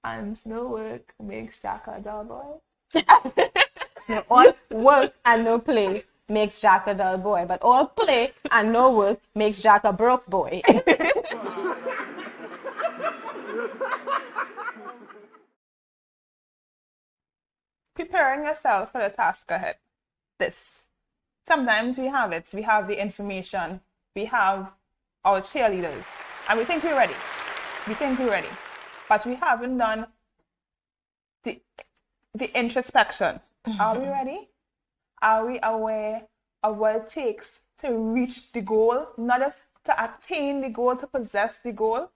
and no work makes Jack a dull boy. No, all work and no play makes Jack a dull boy, but all play and no work makes Jack a broke boy. Preparing yourself for the task ahead. Sometimes we have it. We have the information. We have our cheerleaders. And we think we're ready. But we haven't done the introspection. Are we ready? Are we aware of what it takes to reach the goal? Not just to attain the goal, to possess the goal?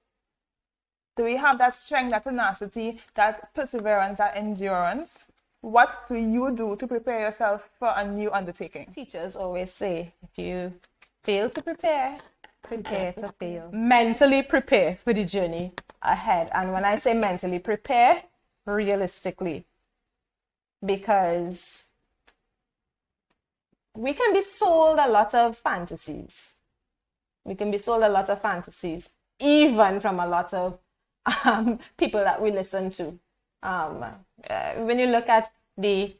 Do we have that strength, that tenacity, that perseverance, that endurance? What do you do to prepare yourself for a new undertaking? Teachers always say, if you fail to prepare, prepare to fail. Mentally prepare for the journey ahead. And when I say mentally prepare, realistically. Because we can be sold a lot of fantasies. Even from a lot of people that we listen to. When you look at the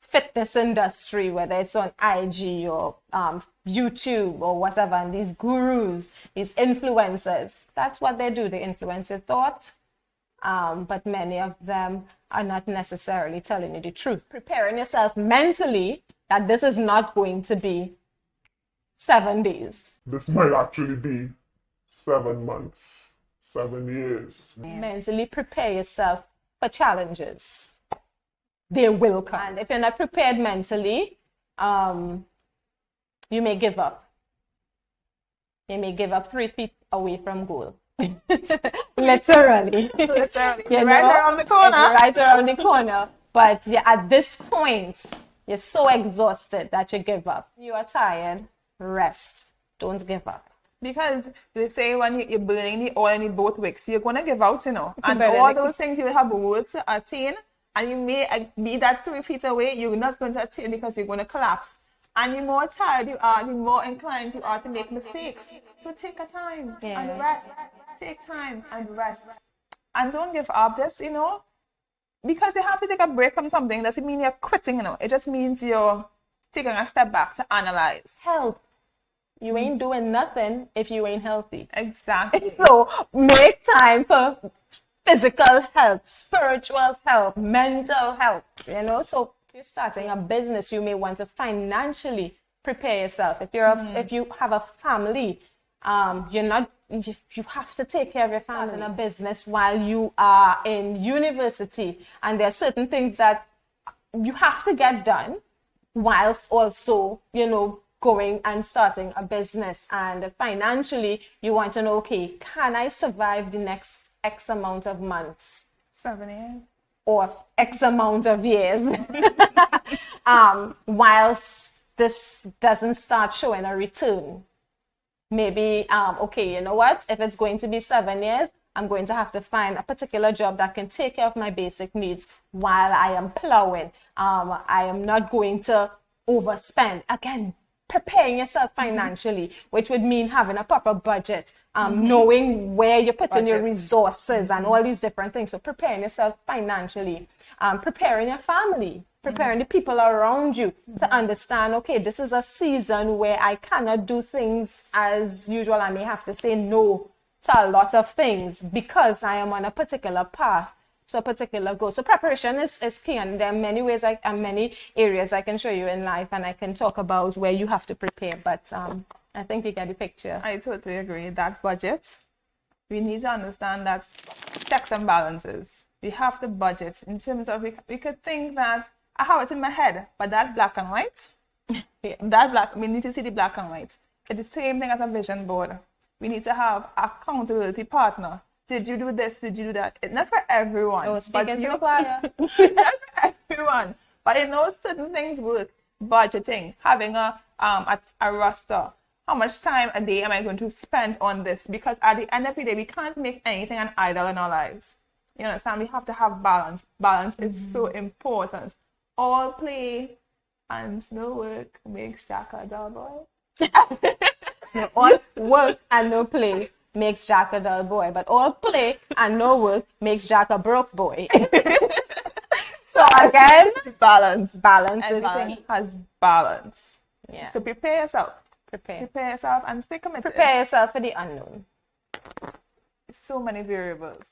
fitness industry, whether it's on IG or YouTube or whatever, and these gurus, these influencers, that's what they do. They influence your thought, but many of them are not necessarily telling you the truth. Preparing yourself mentally that this is not going to be 7 days. This might actually be 7 months, 7 years. Mentally prepare yourself for challenges. They will come. And if you're not prepared mentally, you may give up. You may give up 3 feet away from goal. Literally. Right around the corner. It's right around the corner. But at this point, you're so exhausted that you give up. You are tired, rest. Don't give up. Because they say when you're burning the oil in both wicks, you're going to give out, And all those things you have worked to attain, and you may be that 3 feet away, you're not going to attain because you're going to collapse. And the more tired you are, the more inclined you are to make mistakes. So take a time and rest. Take time and rest. And don't give up. Just, because you have to take a break from something doesn't mean you're quitting, It just means you're taking a step back to analyze. Health. You ain't doing nothing if you ain't healthy. Exactly. So make time for physical health, spiritual health, mental health, So if you're starting a business, you may want to financially prepare yourself. If you have a family, you have to take care of your family. Starting a business while you are in university, and there are certain things that you have to get done whilst also, going and starting a business. And financially, you want to know, okay, can I survive the next X amount of months? 7 years. Or X amount of years. Whilst this doesn't start showing a return. Maybe, okay, you know what? If it's going to be 7 years, I'm going to have to find a particular job that can take care of my basic needs while I am plowing. I am not going to overspend. Again, preparing yourself financially, which would mean having a proper budget, knowing where you're putting your resources and all these different things. So preparing yourself financially, preparing your family, preparing the people around you to understand, okay, this is a season where I cannot do things as usual. I may have to say no to a lot of things because I am on a particular path. So a particular goal. So preparation is key, and there are many ways and many areas I can show you in life, and I can talk about where you have to prepare. But I think you get the picture. I totally agree. That budget, we need to understand that checks and balances. We have to budget in terms of we could think that I have it in my head, but that black and white, we need to see the black and white. It's the same thing as a vision board. We need to have accountability partner. Did you do this? Did you do that? It's not for everyone. Oh, speaking to the choir. Not for everyone. But certain things work. Budgeting, having a roster. How much time a day am I going to spend on this? Because at the end of the day, we can't make anything an idol in our lives. You understand? We have to have balance. Balance is so important. All play and no work makes Jack a dull boy. All work and no play makes Jack a dull boy, but all play and no work makes Jack a broke boy. So again, balance. balance is Everything has balance. yeah. So prepare yourself. Prepare Prepare yourself and stay committed. yourself for the unknown. So many variables.